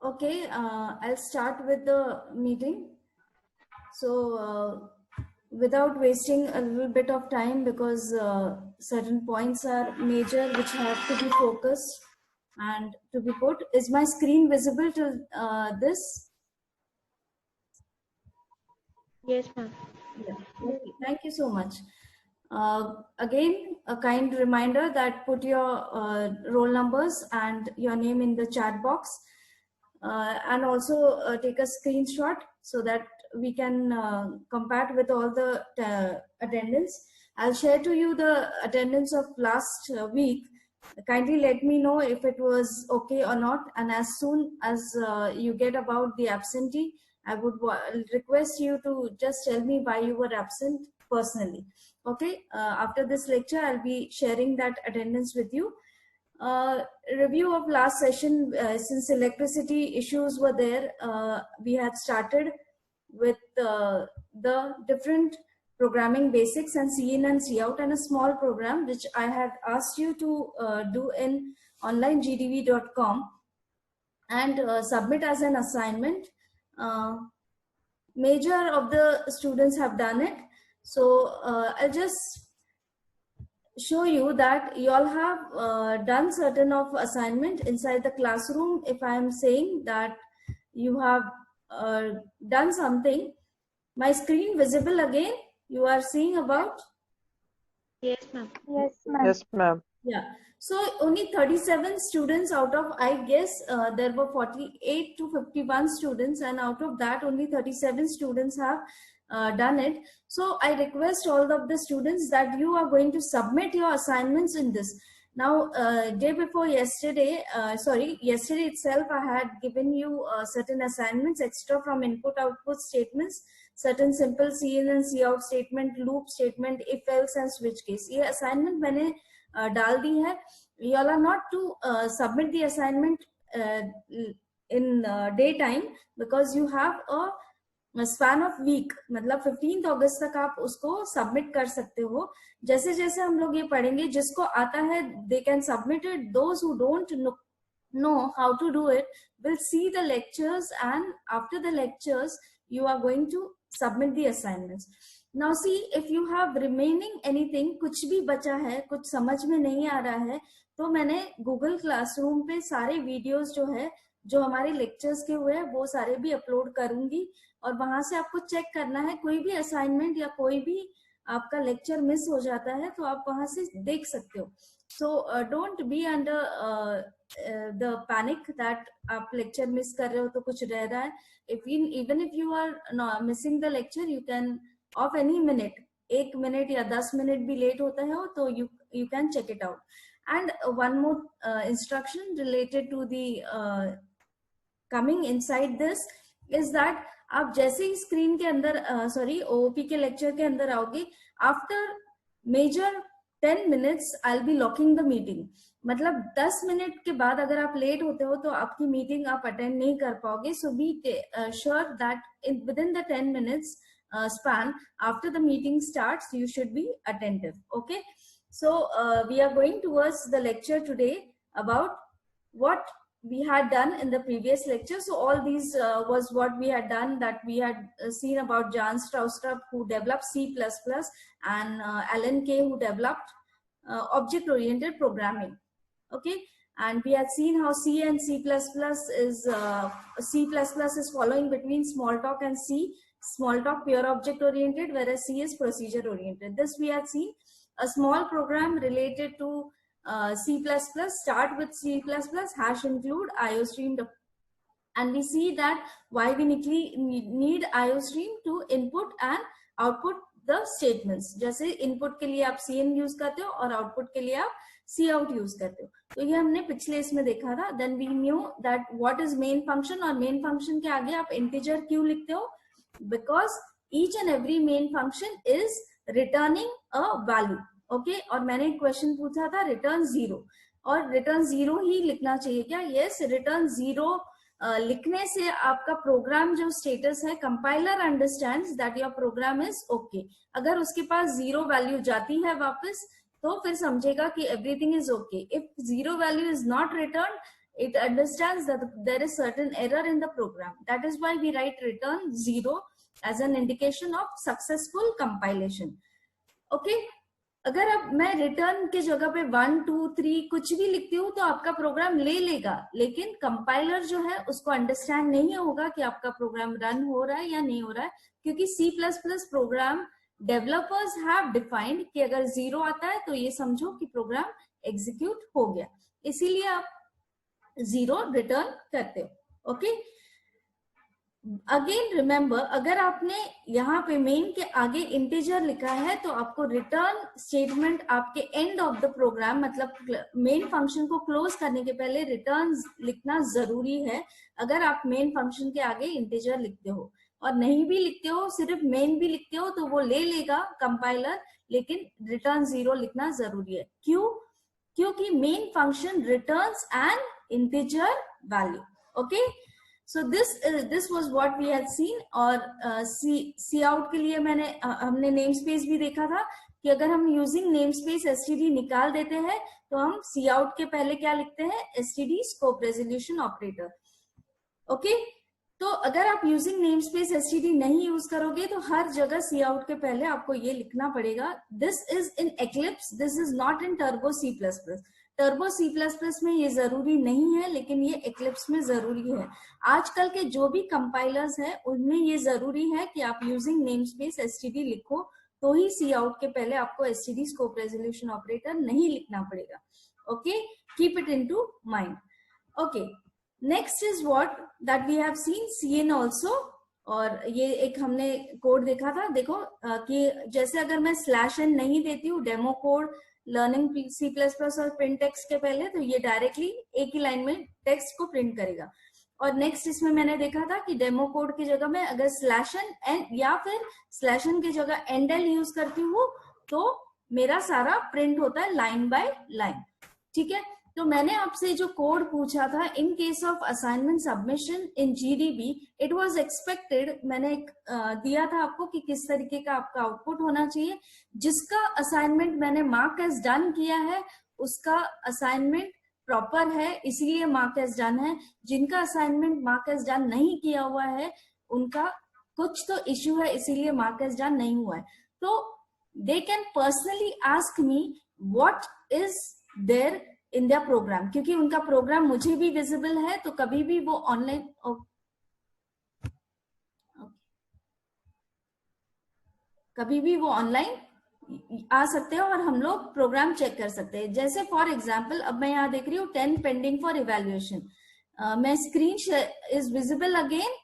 Okay, I'll start with the meeting. So, without wasting a little bit of time, because certain points are major which have to be focused and to be put. Is my screen visible to this? Yes, ma'am. Yeah. Okay. Thank you so much. Again, a kind reminder that put your roll numbers and your name in the chat box, and also take a screenshot so that we can compare with all the attendance. I'll share to you the attendance of last week. Kindly let me know if it was okay or not, and as soon as you get about the absentee, I would request you to just tell me why you were absent personally. Okay, after this lecture, I'll be sharing that attendance with you. Review of last session, since electricity issues were there, we had started with the different programming basics and see in and see out, and a small program which I had asked you to do in onlinegdv.com and submit as an assignment. Major of the students have done it. So I'll just show you that you all have done certain of assignment inside the classroom. If I am saying that you have done something, my screen visible again, you are seeing about? Yes, ma'am. Yes, ma'am. Yes, ma'am. Yeah. So only 37 students out of, I guess, there were 48 to 51 students, and out of that only 37 students have done it. So I request all of the students that you are going to submit your assignments in this. Now, day before yesterday, yesterday itself, I had given you certain assignments extra from input-output statements, certain simple see in and see out statement, loop statement, if else and switch case. ये assignment मैंने डाल दी है. You all are not to submit the assignment in daytime, because you have a span of week. मतलब 15th अगस्त तक आप उसको submit कर सकते हो. जैसे जैसे हम लोग ये पढ़ेंगे, जिसको आता है they can submit it. Those who don't know how to do it will see the lectures, and after the lectures you are going to submit the assignments. Now see, if you have remaining anything, कुछ भी बचा है, कुछ समझ में नहीं आ रहा है, तो मैंने गूगल क्लासरूम पे सारे वीडियोस जो है, जो हमारे लेक्चर्स के हुए हैं, वो सारे भी अपलोड करूंगी, और वहां से आपको चेक करना है. कोई भी असाइनमेंट या कोई भी आपका लेक्चर मिस हो जाता है तो आप वहां से देख सकते हो. So don't be under the panic that आप लेक्चर मिस कर रहे हो तो कुछ रह रहा है. Even if you are missing the lecture, you can of any minute, 1 minute या 10 मिनट भी लेट होता है तो you can check it out. And one more instruction related to the coming inside this is that आप जैसे ही screen के अंदर OOP के लेक्चर के अंदर आओगे, after major 10 minutes I'll be locking the meeting. मतलब 10 मिनट के बाद अगर आप लेट होते हो तो आपकी मीटिंग आप अटेंड नहीं कर पाओगे. So be sure that within the 10 minutes span after the meeting starts, you should be attentive. Okay, so we are going towards the lecture today about what we had done in the previous lecture. So all these was what we had done, that we had seen about Jan Stroustrup, who developed C++, and Alan Kay, who developed object-oriented programming. Okay, and we had seen how C and C++ is C++ is following between Smalltalk and C. Smalltalk pure object-oriented, whereas C is procedure-oriented. This we had seen. A small program related to C++, start with C++, hash include IOStream, and we see that why we need IOStream to input and output the statements. जैसे input के लिए आप cin use करते हो और output के लिए आप cout use करते हो. तो ये हमने पिछले इसमें देखा था. Then we knew that what is main function, और main function के आगे आप integer क्यों लिखते हो, because each and every main function is returning a value. Okay, और मैंने एक क्वेश्चन पूछा था रिटर्न 0, और रिटर्न 0 ही लिखना चाहिए क्या? यस, रिटर्न 0 लिखने से आपका प्रोग्राम जो स्टेटस है, compiler understands that your program is okay. अगर उसके पास 0 वैल्यू जाती है वापस, तो फिर समझेगा कि everything is okay. If 0 value is not return, it understands that there is certain error in the program. That is why we write return 0 as an indication of successful compilation. Okay, अगर अब मैं return के जगह पे 1 2 3 कुछ भी लिखती हूँ तो आपका प्रोग्राम ले लेगा, लेकिन कंपाइलर जो है उसको अंडरस्टैंड नहीं होगा कि आपका प्रोग्राम रन हो रहा है या नहीं हो रहा है, क्योंकि C++ program developers have defined कि अगर 0 आता है तो ये समझो कि प्रोग्राम एग्जीक्यूट हो गया, इसीलिए आप 0 रिटर्न करते हो. ओके, अगेन रिमेंबर, अगर आपने यहाँ पे मेन के आगे इंटीजर लिखा है तो आपको रिटर्न स्टेटमेंट आपके एंड ऑफ द प्रोग्राम, मतलब मेन फंक्शन को क्लोज करने के पहले रिटर्न लिखना जरूरी है. अगर आप मेन फंक्शन के आगे इंटीजर लिखते हो और नहीं भी लिखते हो, सिर्फ मेन भी लिखते हो, तो वो ले लेगा कंपाइलर, लेकिन रिटर्न 0 लिखना जरूरी है. क्यों? क्योंकि main function returns N integer value. Okay, so this was what we had seen. और सी आउट के लिए हमने नेम स्पेस भी देखा था कि अगर हम यूजिंग नेम स्पेस std निकाल देते हैं तो हम सी आउट के पहले क्या लिखते हैं, std scope resolution operator. Okay, तो अगर आप यूजिंग नेम स्पेस std नहीं यूज करोगे तो हर जगह सी आउट के पहले आपको ये लिखना पड़ेगा. This is in eclipse, this is not in turbo C++. Turbo C++ में ये जरूरी नहीं है, लेकिन ये एक्लिप्स में जरूरी है. आजकल के जो भी कंपाइलर्स हैं उनमें ये जरूरी है कि आप यूजिंग नेम स्पेस std लिखो, तो ही सी आउट के पहले आपको std स्कोप रेजोल्यूशन ऑपरेटर नहीं लिखना पड़ेगा. Okay, keep it into mind. Okay, next is what that we have seen cin also. और ये एक हमने कोड देखा था, देखो कि जैसे अगर मैं /n नहीं देती हूँ डेमो कोड लर्निंग C++ और प्रिंट टेक्स्ट के पहले, तो ये डायरेक्टली एक ही लाइन में टेक्स्ट को प्रिंट करेगा. और नेक्स्ट इसमें मैंने देखा था कि डेमो कोड की जगह में अगर /n या फिर /n की जगह endl यूज करती हूँ तो मेरा सारा प्रिंट होता है लाइन बाय लाइन. ठीक है, तो मैंने आपसे जो कोड पूछा था, in case of assignment submission in GDB, it was expected, मैंने एक दिया था आपको कि किस तरीके का आपका आउटपुट होना चाहिए. जिसका असाइनमेंट मैंने मार्क एज डन किया है उसका असाइनमेंट प्रॉपर है, इसीलिए मार्क एज डन है. जिनका असाइनमेंट मार्क एज डन नहीं किया हुआ है उनका कुछ तो इश्यू है, इसीलिए मार्क एज डन नहीं हुआ है. तो they can personally ask me what is there in their program, क्योंकि उनका प्रोग्राम मुझे भी विजिबल है, तो कभी भी वो ऑनलाइन आ सकते हैं और हम लोग प्रोग्राम चेक कर सकते हैं. जैसे फॉर एग्जांपल अब मैं यहाँ देख रही हूँ 10 पेंडिंग फॉर इवैल्यूएशन. मैं screen is visible again?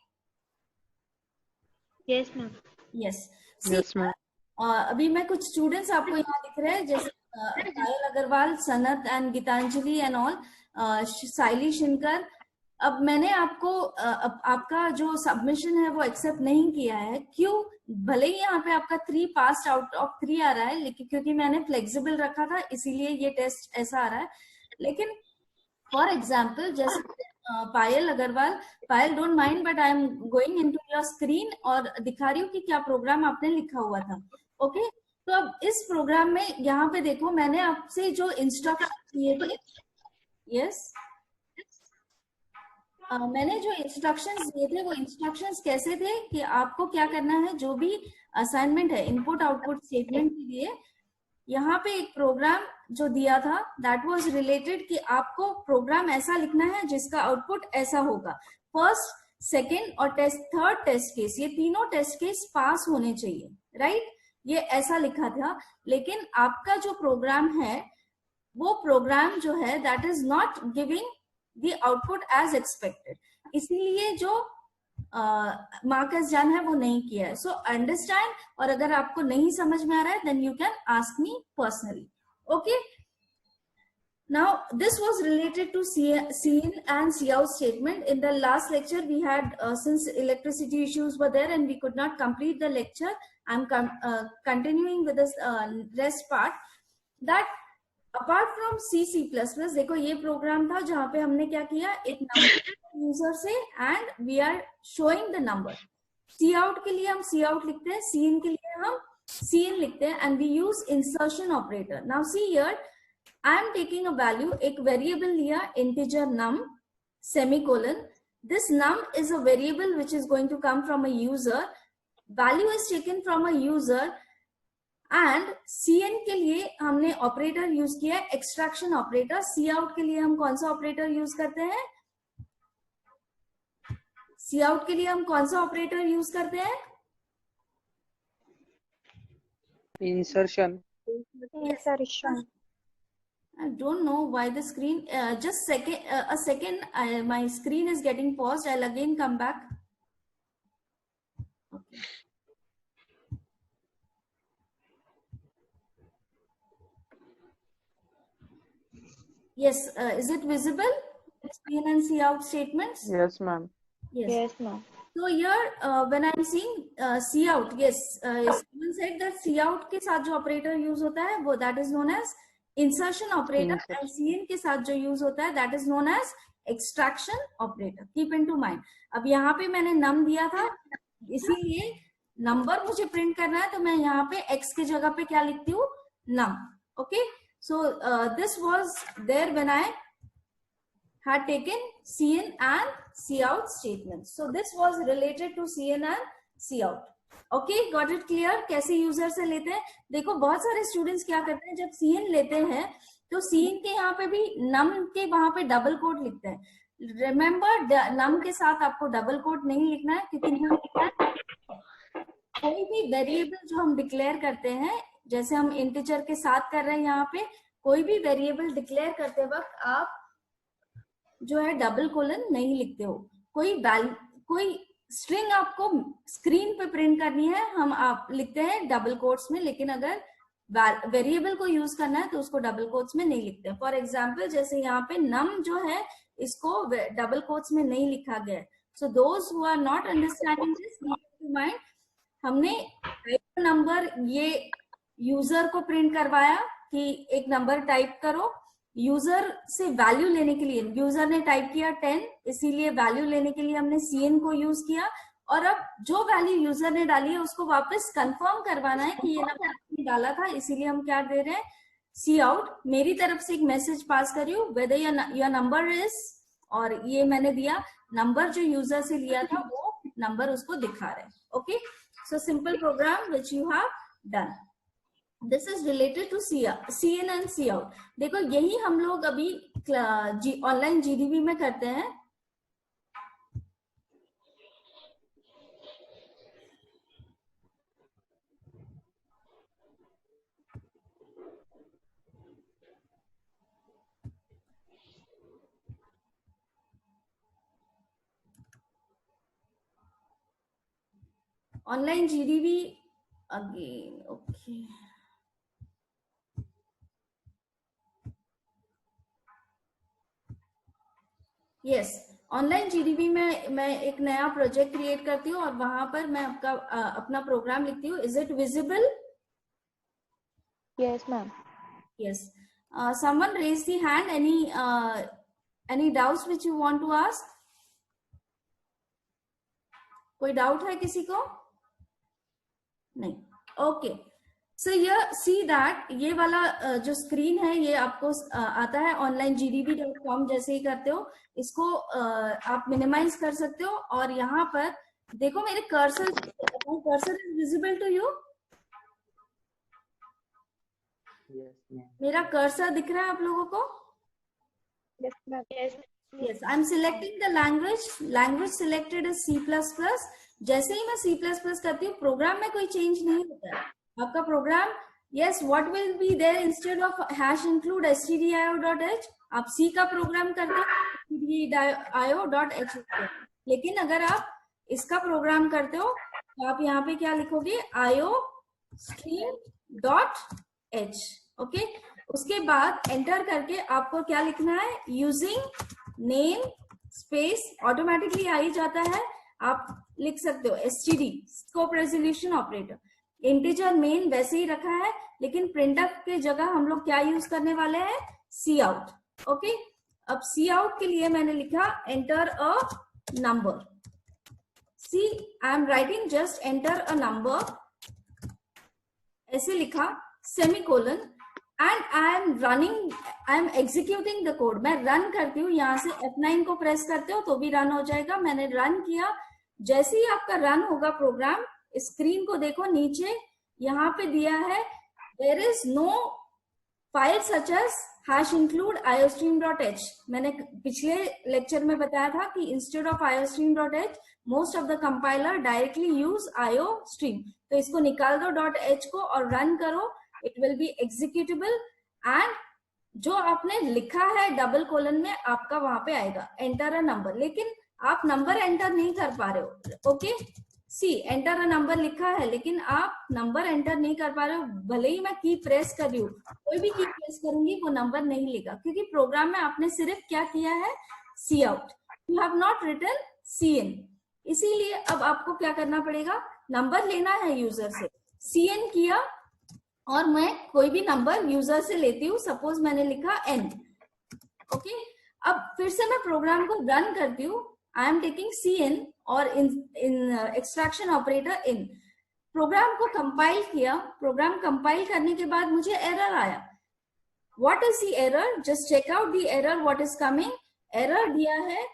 Yes, ma'am. Yes. Yes, ma'am. अभी मैं कुछ स्टूडेंट्स आपको यहाँ दिख रहे हैं, जैसे Payal Agarwal, Sanat and Geetanjali and all, Saili Shinkar. अब मैंने आपको आपका जो सबमिशन है वो एक्सेप्ट नहीं किया है. क्यों? भले ही यहाँ पे आपका 3 पास आउट ऑफ 3 आ रहा है, लेकिन क्योंकि मैंने फ्लेक्सिबल रखा था इसीलिए ये टेस्ट ऐसा आ रहा है. लेकिन फॉर एग्जाम्पल जैसे Payal Agarwal, Payal don't mind but I am going into your screen और दिखा रही हूँ कि क्या प्रोग्राम आपने लिखा हुआ था. ओके, तो अब इस प्रोग्राम में यहाँ पे देखो मैंने आपसे जो इंस्ट्रक्शन दिए थे, यस, मैंने जो इंस्ट्रक्शंस दिए थे वो इंस्ट्रक्शंस कैसे थे कि आपको क्या करना है, जो भी असाइनमेंट है इनपुट आउटपुट स्टेटमेंट के लिए यहाँ पे एक प्रोग्राम जो दिया था दैट वाज रिलेटेड कि आपको प्रोग्राम ऐसा लिखना है जिसका आउटपुट ऐसा होगा. फर्स्ट, सेकेंड और थर्ड टेस्ट केस, ये तीनों टेस्ट केस पास होने चाहिए, राइट? ये ऐसा लिखा था. लेकिन आपका जो प्रोग्राम है वो प्रोग्राम जो है that is not giving the output as expected, इसीलिए जो मार्कस डन है वो नहीं किया है. सो अंडरस्टैंड, और अगर आपको नहीं समझ में आ रहा है then you can ask me personally. Okay, now this was related to cin and cout statement. In the last lecture we had since electricity issues were there and we could not complete the lecture, I'm continuing with this rest part. That apart from C++, देखो ये programme था जहां पे हमने क्या किया, एक number user से and we are showing the number. C out के लिए हम सी आउट लिखते हैं, सी इन के लिए हम सी इन लिखते हैं and we use insertion operator. Now see here I am taking a value, एक वेरिएबल लिया integer num, semicolon. This num is a variable which is going to come from a user. Value is taken from a user and cn के लिए हमने operator use किया है extraction operator. सी out के लिए हम कौन सा ऑपरेटर यूज करते हैं? सी आउट के लिए हम कौन सा ऑपरेटर यूज करते हैं? Insertion. Insertion. I don't know why the screen, just a second, my screen is getting paused. I'll again come back. Okay. Yes, is it visible? Cn and C out statements? Yes, ma'am. Yes. Yes, ma'am. So here, when I'm seeing C out, yes, someone said that C out के साथ जो operator use होता है, वो that is known as insertion operator, and Cn के साथ जो use होता है, that is known as extraction operator. Keep into mind. अब यहाँ पे मैंने num दिया था, इसीलिए नंबर मुझे प्रिंट करना है, तो मैं यहाँ पे x के जगह पे क्या लिखती हूँ? num. Okay. So this was there when I had taken cn and cout statements. So this was related to cn and cout. Okay, got it clear? कैसे यूजर से लेते हैं? देखो बहुत सारे स्टूडेंट्स क्या करते हैं, जब cn लेते हैं तो cn के यहाँ पे भी num के वहां पे डबल कोट लिखते हैं. रिमेम्बर, num के साथ आपको डबल कोट नहीं लिखना है, क्योंकि कोई भी वेरिएबल जो हम डिक्लेयर करते हैं, जैसे हम इंटीजर के साथ कर रहे हैं, यहाँ पे कोई भी वेरिएबल डिक्लेयर करते वक्त आप जो है डबल कोलन नहीं लिखते हो. कोई स्ट्रिंग आपको स्क्रीन पे प्रिंट करनी है, हम आप लिखते हैं डबल कोट्स में, लेकिन अगर वेरिएबल को यूज करना है तो उसको डबल कोट्स में नहीं लिखते. फॉर एग्जांपल, जैसे यहाँ पे नम जो है इसको डबल कोट्स में नहीं लिखा गया है. So those who are not understanding this, keep in mind, हमने नंबर ये यूजर को प्रिंट करवाया कि एक नंबर टाइप करो. यूजर से वैल्यू लेने के लिए यूजर ने टाइप किया 10, इसीलिए वैल्यू लेने के लिए हमने cn को यूज किया. और अब जो वैल्यू यूजर ने डाली है उसको वापस कंफर्म करवाना है कि ये नंबर आपने डाला था, इसीलिए हम क्या दे रहे हैं? सी आउट. मेरी तरफ से एक मैसेज पास कर रही हूँ, वेदर योर नंबर इज, और ये मैंने दिया नंबर जो यूजर से लिया था वो नंबर उसको दिखा रहे हैं. Okay, so simple program which you have done. This is related to cn and C out. देखो यही हम लोग अभी ऑनलाइन जीडीबी में करते हैं. Online GDB again. Okay, yes, online GDB में मैं एक नया प्रोजेक्ट क्रिएट करती हूँ और वहां पर मैं अपना प्रोग्राम लिखती हूँ. Is it visible? Yes, ma'am. Yes. Someone raise the hand. Any doubts which you want to ask? कोई डाउट है किसी को? नहीं. ओके, सो ये सी दैट ये वाला जो स्क्रीन है ये आपको आता है onlinegdb.com. जैसे ही करते हो इसको आप मिनिमाइज कर सकते हो, और यहाँ पर देखो मेरे cursor is visible to you. मेरा कर्सर दिख रहा है आप लोगों को? Yes, ma'am. Yes. Yes, I'm selecting the language. Language selected is C++. जैसे ही मैं C++ करती हूँ प्रोग्राम में कोई चेंज नहीं होता है. आपका programme, yes, what will be there instead of hash include stdio.h, आप C का प्रोग्राम करते हो stdio.h, लेकिन अगर आप इसका प्रोग्राम करते हो तो आप यहाँ पे क्या लिखोगे? io stream.h. ओके, उसके बाद एंटर करके आपको क्या लिखना है? यूजिंग नेम स्पेस, ऑटोमेटिकली आ ही जाता है, आप लिख सकते हो std scope resolution operator. Integer main वैसे ही रखा है, लेकिन प्रिंटफ के जगह हम लोग क्या यूज करने वाले हैं? सी आउट. ओके, अब सी आउट के लिए मैंने लिखा enter a number. See I am writing just enter a number, ऐसे लिखा, semicolon, and I am executing the code. मैं रन करती हूँ, यहाँ से F9 को प्रेस करते हो तो भी रन हो जाएगा। मैंने रन किया, जैसे ही आपका रन होगा प्रोग्राम, स्क्रीन को देखो नीचे यहाँ पे दिया है there is no file such as #include iostream.h। मैंने पिछले लेक्चर में बताया था कि instead of iostream.h most of the compiler directly use iostream। तो इसको निकाल दो .h को और रन करो, it will B executable and जो आपने लिखा है डबल कोलन में आपका वहां पे आएगा एंटर अ नंबर। लेकिन आप नंबर एंटर नहीं कर पा रहे हो। Okay, see enter a number लिखा है लेकिन आप नंबर एंटर नहीं कर पा रहे हो। भले ही मैं की प्रेस कर रही हूँ, कोई भी की प्रेस करूंगी वो नंबर नहीं लेगा, क्योंकि प्रोग्राम में आपने सिर्फ क्या किया है, cout, you have not written cin. इसीलिए अब आपको क्या करना पड़ेगा, नंबर लेना है यूजर से। सी इन किया और मैं कोई भी नंबर यूजर से लेती हूँ, सपोज मैंने लिखा n। ओके, अब फिर से मैं प्रोग्राम को रन करती हूँ। आई एम टेकिंग सी इन और in extraction operator in. Program को कंपाइल किया, प्रोग्राम कंपाइल करने के बाद मुझे एरर आया। What is the error, just check out the error what is coming. Error दिया है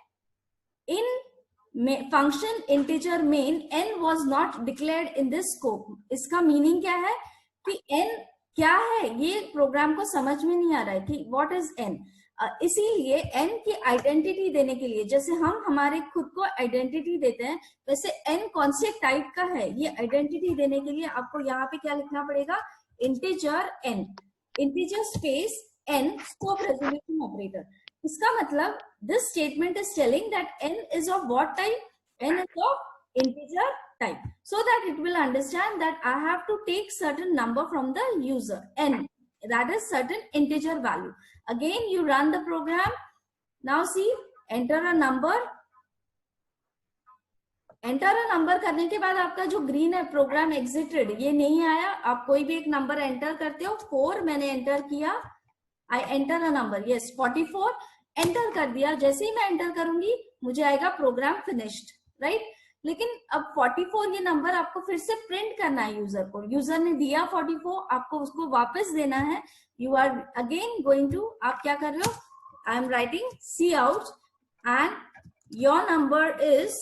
in function integer main n was not declared in this scope। इसका मीनिंग क्या है कि n क्या है, ये प्रोग्राम को समझ में नहीं आ रहा है कि व्हाट इज n। इसीलिए n की आइडेंटिटी देने के लिए, जैसे हम हमारे खुद को आइडेंटिटी देते हैं, वैसे n कौन से टाइप का है ये आइडेंटिटी देने के लिए आपको यहाँ पे क्या लिखना पड़ेगा, integer n, integer space n scope resolution operator. इसका मतलब this statement is telling that n is of what type, n is of integer type, so that it will understand that I have to take certain number from the user, n, that is certain integer value. Again you run the program, now see enter a number। Enter a number करने के बाद आपका जो green है programme exerted, ये नहीं आया। आप कोई भी एक नंबर एंटर करते हो, 4 मैंने एंटर किया, I enter a number, yes 44 enter कर दिया। जैसे ही मैं एंटर करूंगी मुझे आएगा प्रोग्राम फिनिश्ड, राइट। लेकिन अब 44 ये नंबर आपको फिर से प्रिंट करना है यूजर को। यूजर ने दिया 44, आपको उसको वापस देना है। You are again going to, आप क्या कर रहे हो, I am writing C out and your number is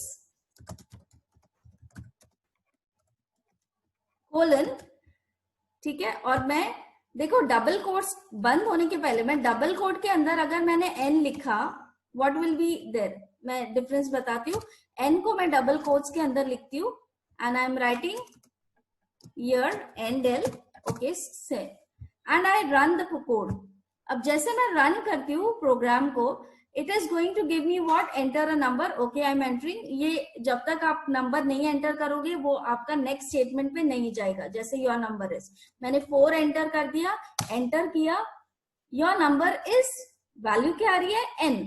colon, ठीक है। और मैं देखो डबल कोट्स बंद होने के पहले मैं डबल कोट के अंदर अगर मैंने n लिखा, व्हाट विल बी देयर, मैं डिफरेंस बताती हूँ। n को मैं डबल कोट्स के अंदर लिखती हूँ and I am writing here endl, okay so, and I run the code. अब जैसे मैं रन करती हूँ प्रोग्राम को, it is going to give me what, enter a number, okay I am entering. ये जब तक आप नंबर नहीं एंटर करोगे वो आपका नेक्स्ट स्टेटमेंट पे नहीं जाएगा। जैसे योर नंबर इज, मैंने 4 एंटर कर दिया, एंटर किया, योर नंबर इज, वैल्यू क्या आ रही है, n।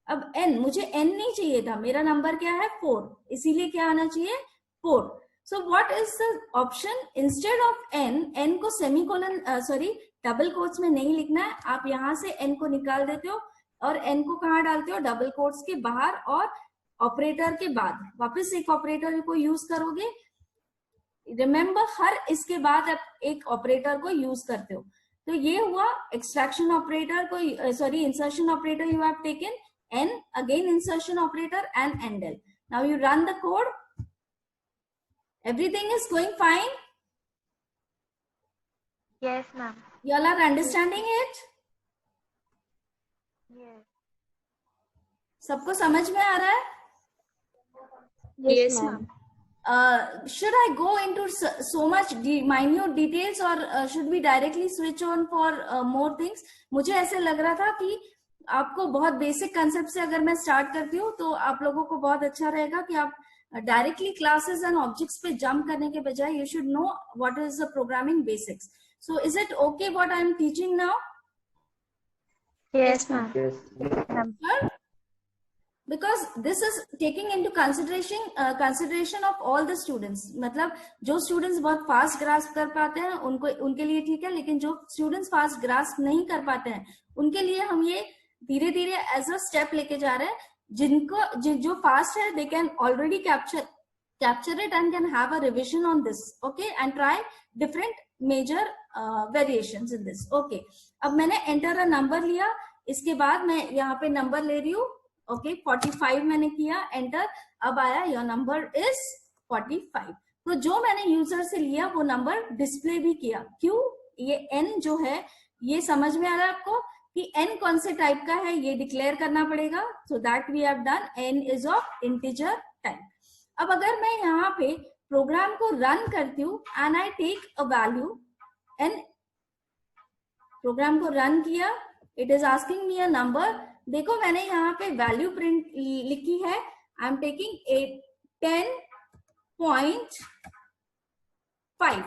अब n, मुझे n नहीं चाहिए था, मेरा नंबर क्या है 4, इसीलिए क्या आना चाहिए 4। So what is the option, instead of n को सेमीकोलन सॉरी डबल कोट्स में नहीं लिखना है, आप यहाँ से n को निकाल देते हो और n को कहाँ डालते हो, डबल कोट्स के बाहर और ऑपरेटर के बाद वापस एक ऑपरेटर को यूज करोगे। रिमेम्बर हर इसके बाद आप एक ऑपरेटर को यूज करते हो। तो ये हुआ एक्सट्रैक्शन ऑपरेटर को, sorry insertion operator you have taken, n again insertion operator and endl. Now you run the code, everything is going fine, Yes, ma'am. you all are understanding it? Yes. सबको समझ में आ रहा है? Yes, ma'am. Should I go into so much minute details or should we directly switch on for more things? मुझे ऐसे लग रहा था कि आपको बहुत बेसिक कंसेप्ट से अगर मैं स्टार्ट करती हूँ तो आप लोगों को बहुत अच्छा रहेगा कि आप डायरेक्टली क्लासेस एंड ऑब्जेक्ट्स पे जंप करने के बजाय you should know what is the programming basics. So is it okay what I am teaching now? Yes, ma'am. Yes. Sure? Because this is taking into consideration of all the students। मतलब जो students बहुत fast grasp कर पाते हैं उनके लिए ठीक है, लेकिन जो students fast grasp नहीं कर पाते हैं उनके लिए हम ये धीरे धीरे as a step लेके जा रहे हैं। जो fast है they can already capture it and can have a revision on this, okay, and try different major variations in this. Okay, अब मैंने एंटर अ नंबर लिया, इसके बाद मैं यहाँ पे नंबर ले रही हूँ. ओके, 45 मैंने किया, एंटर. अब आया योर नंबर इज 45. तो जो मैंने यूजर से लिया वो नंबर डिस्प्ले भी किया. क्यों? ये n जो है, ये समझ में आ रहा है आपको कि n कौन से टाइप का है, ये डिक्लेयर करना पड़ेगा. So that we have done. n is of integer type. अब अगर मैं यहाँ पे प्रोग्राम को रन करती हूँ and I take a value n, program को रन किया, it is asking me a number. देखो मैंने यहाँ पे वैल्यू प्रिंट लिखी है, आई एम टेकिंग 10.5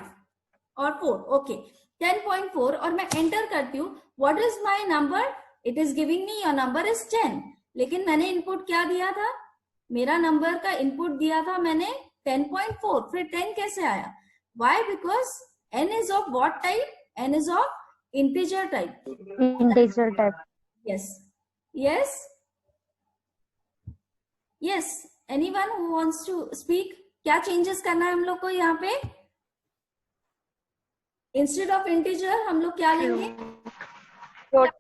और 4. ओके, 10.4 और मैं एंटर करती हूँ. What is my number? It is giving me your number is 10. लेकिन मैंने इनपुट क्या दिया था? मेरा नंबर का इनपुट दिया था मैंने 10.4. फिर 10 कैसे आया? Why? Because n is of what type? n is of integer type. Integer type. Yes. Yes. Yes. Anyone who wants to speak? क्या changes करना है हम लोग को यहाँ पे? Instead of integer हम लोग क्या लेंगे? Float.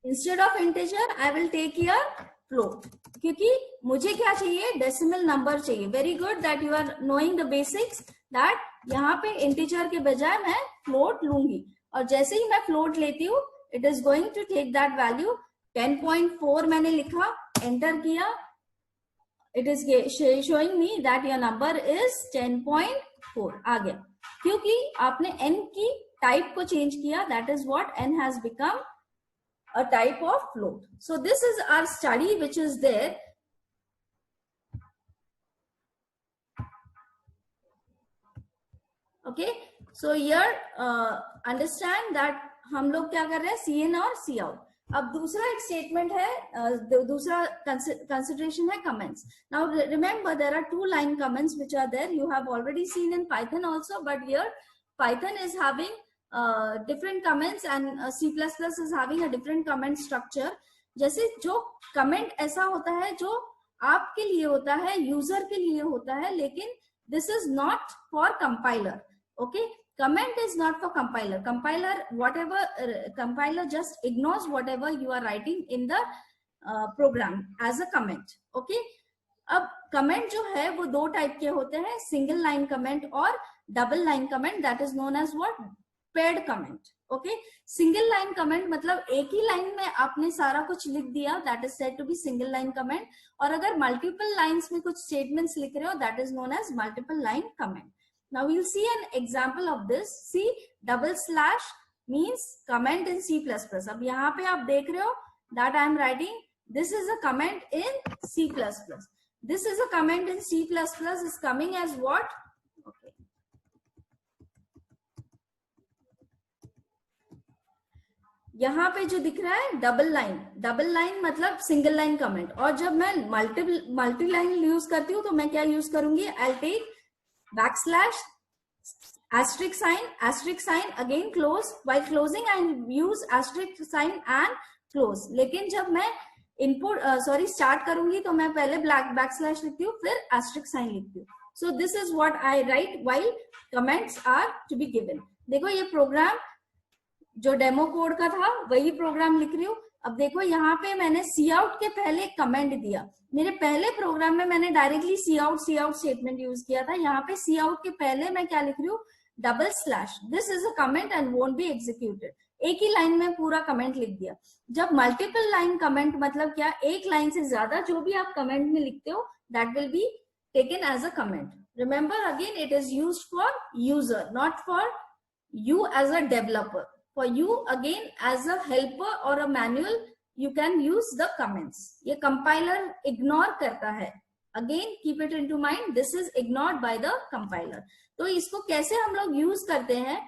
Instead of integer I will take here float. क्योंकि मुझे क्या चाहिए? Decimal number चाहिए. Very good that you are knowing the basics. That यहाँ पे integer के बजाय मैं float लूंगी, और जैसे ही मैं float लेती हूँ it is going to take that value. 10.4 मैंने लिखा, enter किया, it is showing me that your number is 10.4. आ गया क्योंकि आपने n की टाइप को चेंज किया. that is what n has become a type of float. So this is our study which is there. Okay, so here understand that हम लोग क्या कर रहे हैं? cn और cout. अब दूसरा एक स्टेटमेंट है, दूसरा कंसिडरेशन है comments. Now remember there are 2 line comments which are there. You have already seen in Python also, but here Python is having different comments and C++ is having a different comment structure. जैसे जो comment ऐसा होता है जो आपके लिए होता है, यूजर के लिए होता है, लेकिन this is not for compiler. Okay, comment is not for compiler. Compiler just ignores whatever you are writing in the program as a comment. Okay, अब comment जो है वो 2 टाइप के होते हैं, सिंगल लाइन कमेंट और double line comment. That is known as what? Paid comment. Okay, single line comment मतलब एक ही लाइन में आपने सारा कुछ लिख दिया, that is said to be single line comment. और अगर मल्टीपल लाइंस में कुछ स्टेटमेंट्स लिख रहे हो, that is known as multiple line comment. Now we'll see an example of this. See, double slash means comment in C++. अब यहाँ पे आप देख रहे हो that I am writing this is a comment in C++. This is a comment in C++ is coming as what? Okay. यहाँ पे जो दिख रहा है डबल लाइन मतलब सिंगल लाइन कमेंट. और जब मैं मल्टी लाइन यूज करती हूँ तो मैं क्या यूज करूंगी? I'll take backslash, asterisk sign, again close. While closing I use asterisk sign and close. लेकिन जब मैं इनपुट स्टार्ट करूंगी तो मैं पहले backslash लिखती हूँ, फिर asterisk sign लिखती हूँ. So this is what I write while comments are to be given. देखो ये प्रोग्राम जो डेमो कोड का था वही प्रोग्राम लिख रही हूँ. अब देखो यहाँ पे मैंने cout के पहले कमेंट दिया. मेरे पहले प्रोग्राम में मैंने डायरेक्टली cout स्टेटमेंट यूज किया था. यहाँ पे cout के पहले मैं क्या लिख रही हूँ? Double slash. This is a comment and won't be executed. एक ही लाइन में पूरा कमेंट लिख दिया. जब मल्टीपल लाइन कमेंट मतलब क्या? एक लाइन से ज्यादा जो भी आप कमेंट में लिखते हो that will be taken as a comment. Remember again it is used for user, not for you as a developer. For you again as a helper or a manual you can use the comments. ये compiler ignore करता है. Again keep it into mind, this is ignored by the compiler. तो इसको कैसे हम लोग use करते हैं?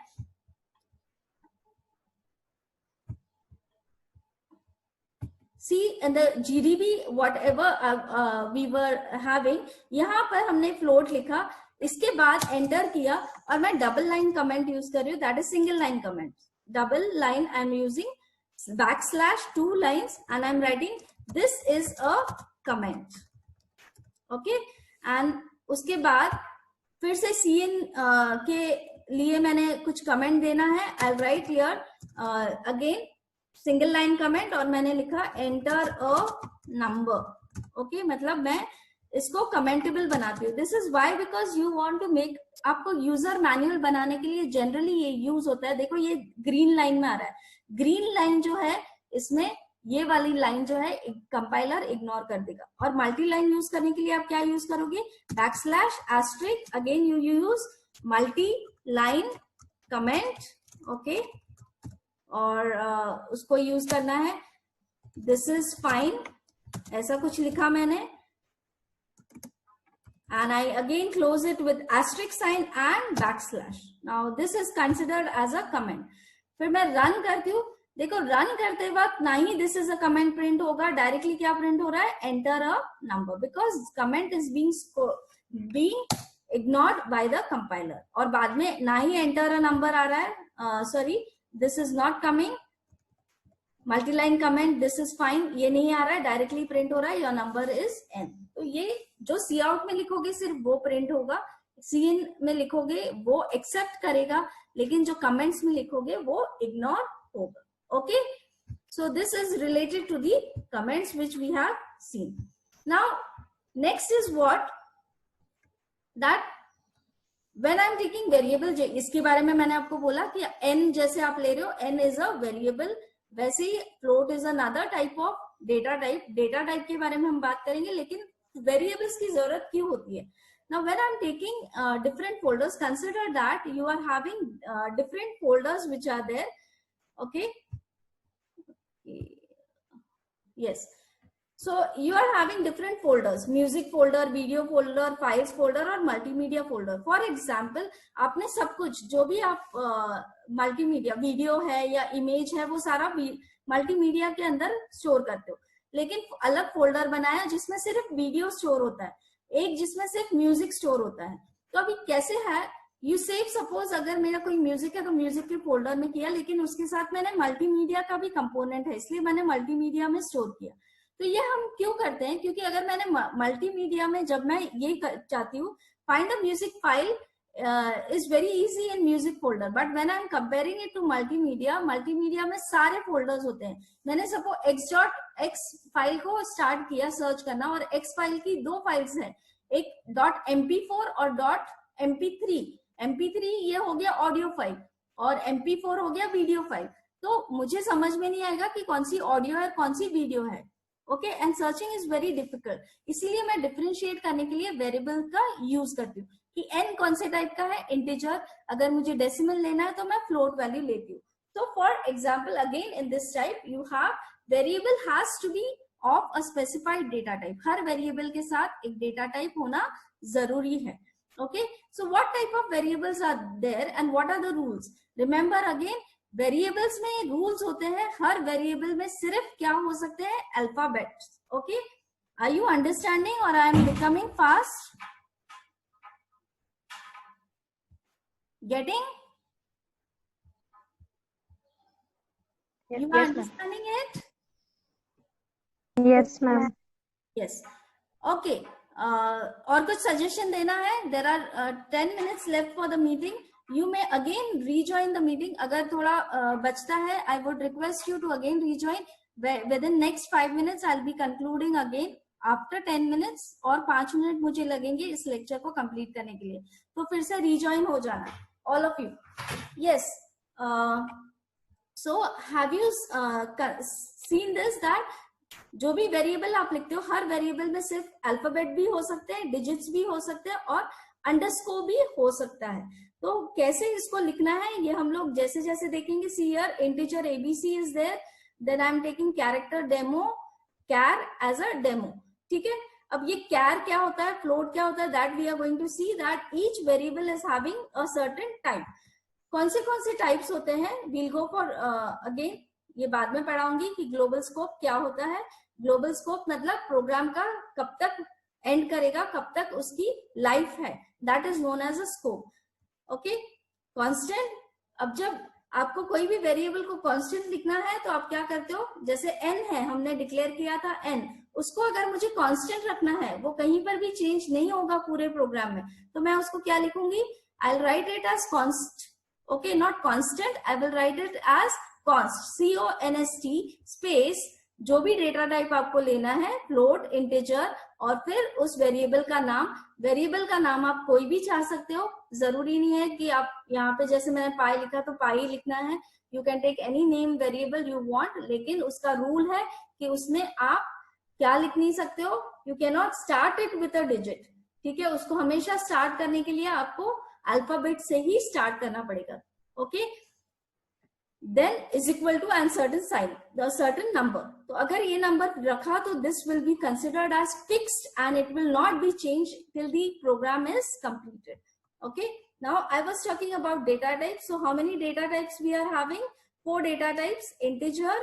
See in the GDB whatever we were having, यहाँ पर हमने float लिखा, इसके बाद एंटर किया और मैं डबल लाइन कमेंट यूज कर रही हूँ. That is single line comment. Double line I am using backslash 2 lines and I am writing this is a comment. Okay, and उसके बाद फिर से cn के लिए मैंने कुछ कमेंट देना है, I write here again single line comment और मैंने लिखा एंटर अ नंबर। ओके, मतलब मैं इसको कमेंटेबल बनाती हूँ। This is why because you want to make, आपको यूजर मैनुअल बनाने के लिए जनरली ये यूज होता है। देखो ये ग्रीन लाइन में आ रहा है, ग्रीन लाइन जो है इसमें ये वाली लाइन जो है कंपाइलर इग्नोर कर देगा। और मल्टी लाइन यूज करने के लिए आप क्या यूज करोगे, backslash asterisk, again you use multi line comment. Okay, और उसको यूज करना है दिस इज फाइन, ऐसा कुछ लिखा मैंने, and I again close it with asterisk sign and backslash. Now this is considered as a comment. फिर मैं रन करती हूँ, देखो रन करते वक्त ना ही this is a comment print होगा, डायरेक्टली क्या प्रिंट हो रहा है, enter a number, because comment is being ignored by the compiler. और बाद में ना ही एंटर अ नंबर आ रहा है, sorry this is not coming, multiline comment this is fine, ये नहीं आ रहा है, डायरेक्टली प्रिंट हो रहा है योर नंबर इज n। तो ये जो सी आउट में लिखोगे सिर्फ वो प्रिंट होगा, सी इन में लिखोगे वो एक्सेप्ट करेगा, लेकिन जो कमेंट्स में लिखोगे वो इग्नोर होगा। Okay, so this is related to the comments which we have seen. Now next is what that when I am taking variable, इसके बारे में मैंने आपको बोला कि n जैसे आप ले रहे हो, n इज अ वेरिएबल, वैसे ही float is another type of data type. Data type के बारे में हम बात करेंगे, लेकिन वेरिएबल्स की जरूरत क्यों होती है। Now when I'm taking different folders, consider that you are having different folders which are there. Okay, yes, so you are having different folders, music folder, video folder, files folder और multimedia folder. For example, आपने सब कुछ जो भी आप multimedia video है या image है वो सारा मल्टीमीडिया के अंदर स्टोर करते हो, लेकिन अलग फोल्डर बनाया जिसमें सिर्फ वीडियो स्टोर होता है, एक जिसमें सिर्फ म्यूजिक स्टोर होता है। तो अभी कैसे है, यू सेव सपोज अगर मेरा कोई म्यूजिक है तो म्यूजिक के फोल्डर में किया, लेकिन उसके साथ मैंने मल्टीमीडिया का भी कंपोनेंट है इसलिए मैंने मल्टीमीडिया में स्टोर किया। तो ये हम क्यों करते हैं, क्योंकि अगर मैंने मल्टीमीडिया में जब मैं ये चाहती हूँ find a music file is very easy in music folder, but when I'm comparing it to multimedia, multimedia में सारे folders होते हैं। मैंने सपोज x.x फाइल को स्टार्ट किया सर्च करना, और x फाइल की दो फाइल्स हैं, एक .mp4 और .mp3। mp3 ये हो गया ऑडियो फाइल और mp4 हो गया वीडियो फाइल। तो मुझे समझ में नहीं आएगा कि कौन सी ऑडियो है कौन सी वीडियो है। Okay, and searching is very difficult, इसीलिए मैं डिफरेंशिएट करने के लिए वेरिएबल का यूज करती हूँ कि n कौन से टाइप का है, इंटीजर, अगर मुझे डेसिमल लेना है तो मैं फ्लोट वैल्यू लेती हूँ। तो for example again in this type you have variable has to be of a specified data type, हर वेरिएबल के साथ एक डेटा टाइप होना जरूरी है। Okay, so what type of variables are there and what are the rules. Remember again, variables में rules होते हैं, हर वेरिएबल में सिर्फ क्या हो सकते हैं, alphabets. Okay, are you understanding और I am becoming fast getting? Yes, You are yes, understanding it? Yes, ma'am. Yes. Okay. और कुछ सजेशन देना है? There are 10 minutes left for the meeting. You may again rejoin the meeting. अगर थोड़ा बचता है, I would request you to again rejoin. Within next 5 minutes, I'll be concluding again. After 10 minutes और 5 minute मुझे लगेंगे इस लेक्चर को complete करने के लिए, तो फिर से रिजॉइन हो जाना all of you. Yes. So have you seen this that जो भी वेरिएबल आप लिखते हो, हर वेरिएबल में सिर्फ अल्फाबेट भी हो सकते हैं, डिजिट्स भी हो सकते हैं और अंडरस्कोर भी हो सकता है। तो कैसे इसको लिखना है ये हम लोग जैसे जैसे देखेंगे। See here integer ABC is there, then I am taking character demo char as a demo. ठीक है, अब ये कैर क्या होता है, फ्लोट क्या होता है, that we are going to see that each variable is having a certain type. कौन से टाइप्स होते हैं, वील गो फॉर अगेन, ये बाद में पढ़ाऊंगी कि ग्लोबल स्कोप क्या होता है। ग्लोबल स्कोप मतलब प्रोग्राम का कब तक एंड करेगा, कब तक उसकी लाइफ है, that is known as a scope. Okay, constant, अब जब आपको कोई भी वेरिएबल को कांस्टेंट लिखना है तो आप क्या करते हो, जैसे n है, हमने डिक्लेयर किया था n, उसको अगर मुझे कांस्टेंट रखना है, वो कहीं पर भी चेंज नहीं होगा पूरे प्रोग्राम में, तो मैं उसको क्या लिखूंगी, I'll write it as const. Okay, not constant. I will write it as const. CONST space जो भी डेटा टाइप आपको लेना है, फ्लोट, इंटीजर, और फिर उस वेरिएबल का नाम. वेरिएबल का नाम आप कोई भी चाह सकते हो, जरूरी नहीं है कि आप यहाँ पे जैसे मैंने पाई लिखा तो पाई लिखना है. You can take any name variable you want, लेकिन उसका रूल है कि उसमें आप क्या लिख नहीं सकते हो. You can not start it with a digit. ठीक है, उसको हमेशा स्टार्ट करने के लिए आपको अल्फाबेट से ही स्टार्ट करना पड़ेगा. Okay, then is equal to and certain sign, the certain number. तो अगर ये नंबर रखा तो this will be considered as fixed and it will not be change till the program is completed. Okay, now I was talking about data types. So how many data types we are having? 4 data types: integer,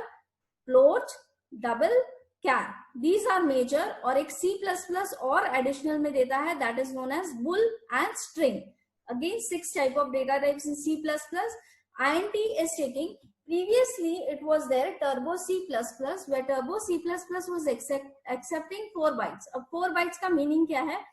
float, double, char. These are major. और एक C++ और additional में देता है, that is known as bull and string. Again 6 type of data types in C++. INT is taking, previously it was there turbo C++, where turbo C++ was accepting 4 bytes. अब 4 bytes का meaning क्या है?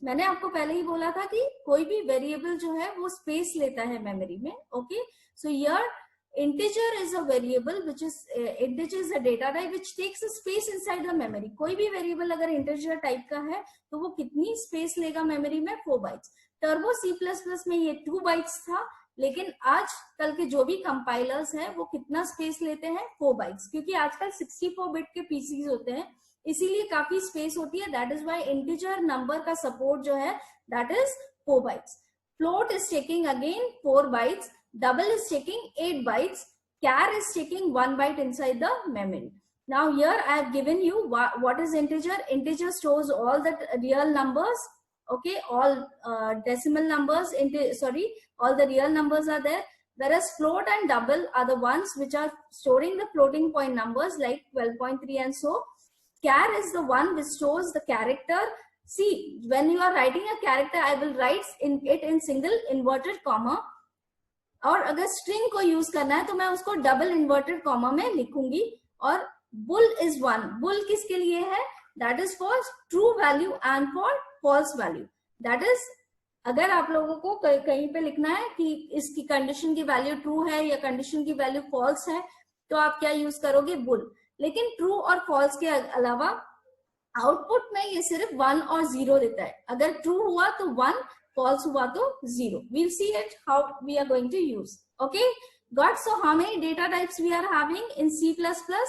मैंने आपको पहले ही बोला था कि कोई भी वेरिएबल जो है वो स्पेस लेता है मेमोरी में. Okay, so here integer is a variable which is integer is a data type which takes a space inside the memory. कोई भी वेरिएबल अगर इंटीजर टाइप का है तो वो कितनी स्पेस लेगा मेमोरी में? 4 बाइट्स. टर्बो C++ में ये 2 बाइट्स था, लेकिन आज कल के जो भी कंपाइलर्स हैं वो कितना स्पेस लेते हैं? 4 बाइट्स, क्योंकि आजकल 64 बिट के पीसीज होते हैं, इसीलिए काफी स्पेस होती है. That is why integer number का सपोर्ट जो है that is 4 bytes. Float is taking again 4 bytes. Double is taking 8 bytes. char is taking 1 byte inside the memory. Now here I have given you what is integer. Integer stores all the real numbers. Okay, all decimal numbers, all the real numbers are there, whereas float and double are the ones which are storing the floating point numbers like 12.3 and so. Char is the one which stores the character. See, when you are writing a character, I will write it in single inverted comma. और अगर string को use करना है तो मैं उसको double inverted comma में लिखूंगी. और बुल इज वन. बुल किसके लिए है? That is for true value and for false value. That is, अगर आप लोगों को कहीं पे लिखना है कि इसकी कंडीशन की वैल्यू ट्रू है या कंडीशन की वैल्यू फॉल्स है, तो आप क्या यूज करोगे? बुल. लेकिन ट्रू और फॉल्स के अलावा आउटपुट में ये सिर्फ 1 और 0 देता है. अगर ट्रू हुआ तो 1, false हुआ तो 0. We'll see it how we are going to use. Okay, got? So how many data types we are having in C++?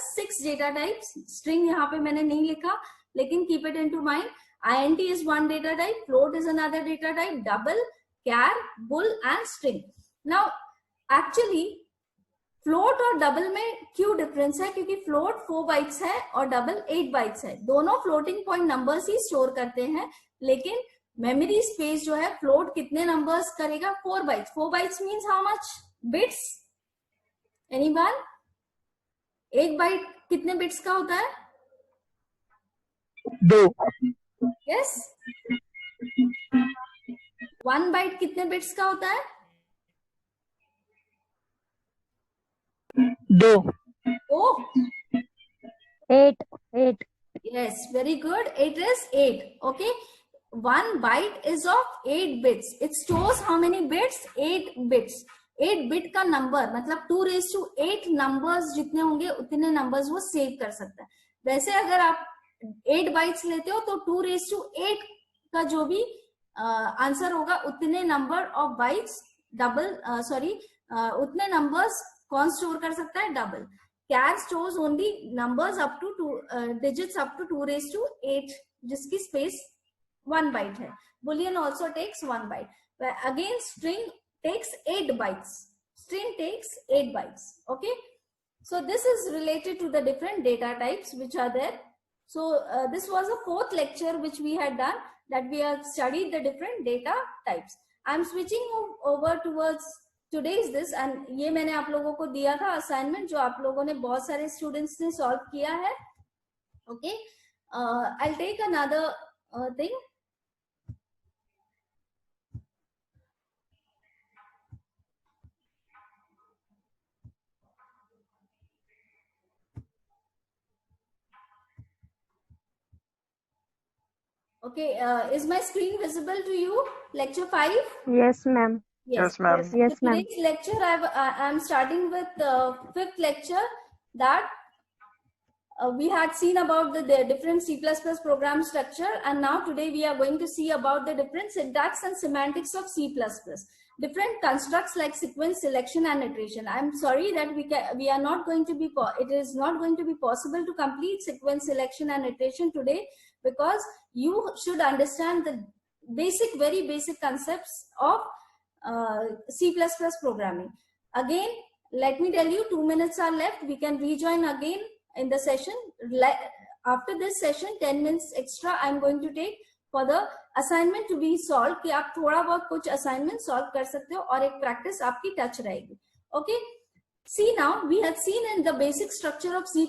6 data types. String यहाँ पे मैंने नहीं लिखा, लेकिन keep it into mind. INT is one data type, float is another data type, double, char, bull and string. Now actually float और double में क्यों difference है? क्योंकि फ्लोट 4 बाइट्स है और डबल 8 बाइट्स है. दोनों फ्लोटिंग पॉइंट नंबर्स ही store करते हैं, लेकिन मेमोरी स्पेस जो है फ्लोट कितने नंबर्स करेगा? 4 bytes. 4 bytes means how much bits? Anyone? 1 byte कितने बिट्स का होता है? 2. यस. 1 बाइट कितने बिट्स का होता है? 2. Oh, 8. yes, very good. It is 8. Okay, 1 byte is of 8 bits. It stores how many bits? 8 bits. 8 bit का नंबर मतलब 2⁸ नंबर्स जितने होंगे उतने नंबर्स वो सेव कर सकता है. वैसे अगर आप 8 बाइट्स लेते हो तो 2⁸ का जो भी आंसर होगा उतने नंबर ऑफ बाइट्स उतने नंबर्स कौन स्टोर कर सकता है? Double. Char stores only numbers up to 2 digits up to 2⁸, जिसकी स्पेस 1 byte है. Boolean also takes 1 byte. Again, string takes 8 bytes. String takes 8 bytes. Okay. So this is related to the different data types which are there. So this was a 4th lecture which we had done, that we have studied the different data types. I'm switching over towards today's this, and ये मैंने आप लोगों को दिया था assignment जो आप लोगों ने बहुत सारे स्टूडेंट्स ने सॉल्व किया है. Okay, I'll take another thing. Okay, is my screen visible to you? Lecture 5? Yes, ma'am. Yes, ma'am. So Yes, ma'am. today's lecture, I'm starting with the fifth lecture that we had seen about the different C++ program structure, and now today we are going to see about the different syntax and semantics of C++. Different constructs like sequence, selection, and iteration. I'm sorry that we are not going to be, it is not going to be possible to complete sequence, selection, and iteration today, because you should understand the very basic concepts of C++ programming. Again, let me tell you, 2 minutes are left. We can rejoin again in the session. After this session, 10 minutes extra I'm going to take for the assignment to be solved, कि आप थोड़ा बहुत कुछ assignment solve कर सकते हो और एक practice आपकी touch रहेगी. Okay. See, now we had seen in the basic structure of C++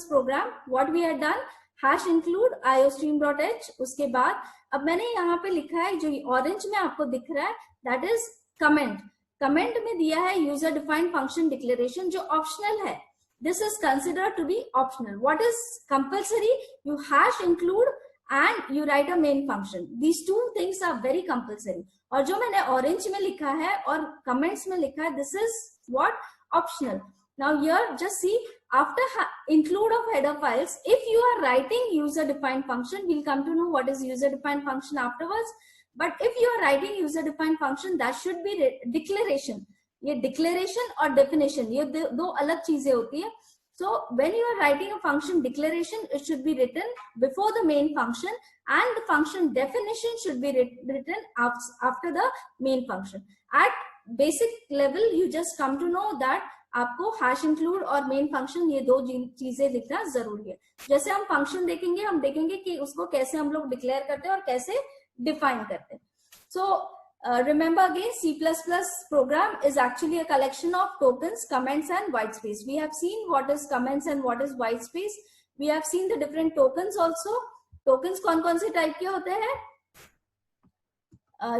program what we had done. Hash include iostream.h. उसके बाद अब मैंने यहाँ पे लिखा है, जो ऑरेंज में आपको दिख रहा है, that is comment. Comment में दिया है user defined function declaration, जो optional है. This is considered to be optional. What is compulsory? You hash include and you write a main function. These two things are very compulsory. और जो मैंने orange में लिखा है और comments में लिखा है, this is what? Optional. Now here, just see, after include of header files, if you are writing user defined function, we'll come to know what is user defined function afterwards. But if you are writing user defined function, that should be declaration. ये declaration और definition, ये दो अलग चीजें होती है. So when you are writing a function declaration, it should be written before the main function, and the function definition should be written after the main function. At basic level, you just come to know that आपको hash include और main function ये दो चीजें लिखना जरूरी है. जैसे हम function देखेंगे, हम देखेंगे कि उसको कैसे हम लोग declare करते हैं और कैसे define करते हैं. So remember again, C++ program is actually a collection of tokens, comments, and white space. We have seen what is comments and what is white space. We have seen the different tokens also. Tokens कौन-कौन से type के होते हैं?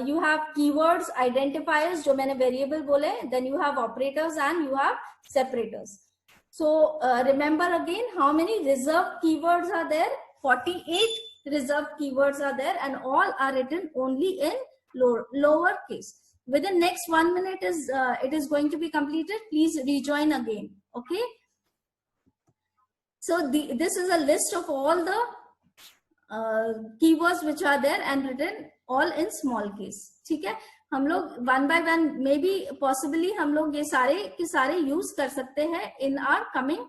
You have keywords, identifiers, जो मैंने variable बोले, then you have operators and you have separators. So remember again, how many reserved keywords are there? 48 reserved keywords are there, and all are written only in lower case. Within next 1 minute it is going to be completed. Please rejoin again. Okay. So this is a list of all the keywords which are there and written all in small case. ठीक है, हम लोग one by one maybe possibly हम लोग ये सारे के सारे use कर सकते हैं in our coming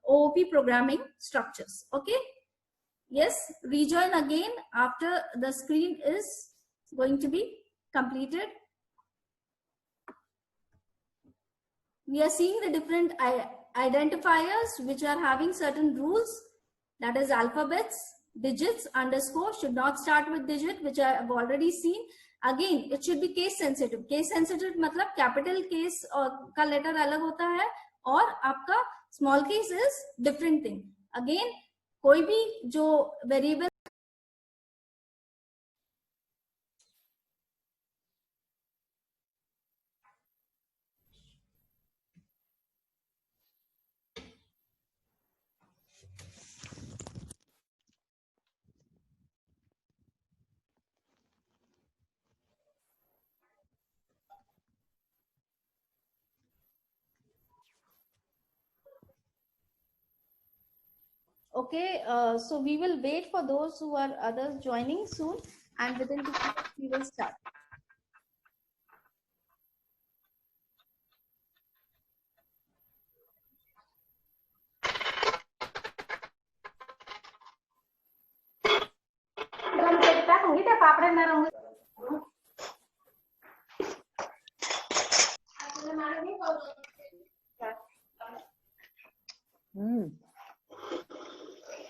OOP programming structures. Okay. Yes, rejoin again after the screen is going to be completed. We are seeing the different identifiers which are having certain rules, that is alphabets, digits, underscore should not start with digit, which I have already seen. Again, it should be case sensitive. Case sensitive मतलब capital case का letter अलग होता है और आपका small case is different thing. Again, कोई भी जो variable Okay, so we will wait for those who are others joining soon, and within 2 minutes we will start.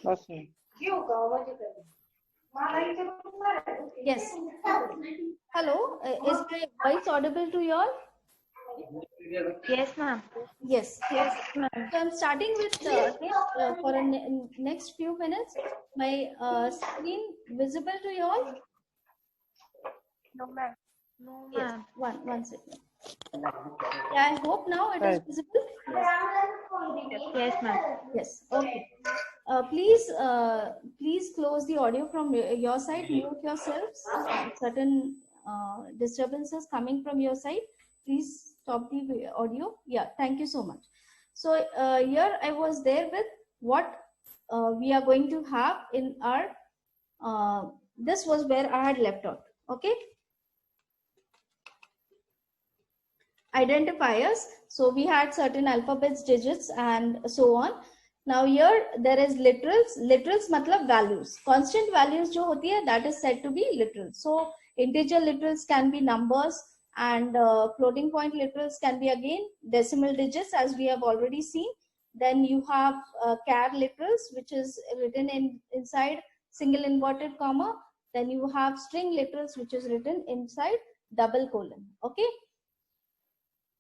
बस Yes. Hello, is my voice audible to you all? Yes, ma'am. Yes. Yes, ma'am. So I'm starting with for a next few minutes. My screen visible to you all? No, ma'am. No, Yes. ma'am. One second. Yeah, I hope now it is visible. Yes, ma'am. Yes. Okay. Please close the audio from your side, mute yourselves. Certain disturbances coming from your side. Please stop the audio. Yeah, thank you so much. So here I was there with what we are going to have in our, this was where I had left out. Okay. Identifiers. So we had certain alphabets, digits, and so on. Now here there is literals. Literals matlab values. Constant values जो होती है, that is said to be literals. So integer literals can be numbers, and floating point literals can be again decimal digits, as we have already seen. Then you have char literals, which is written inside single inverted comma. Then you have string literals, which is written inside double colon. Okay.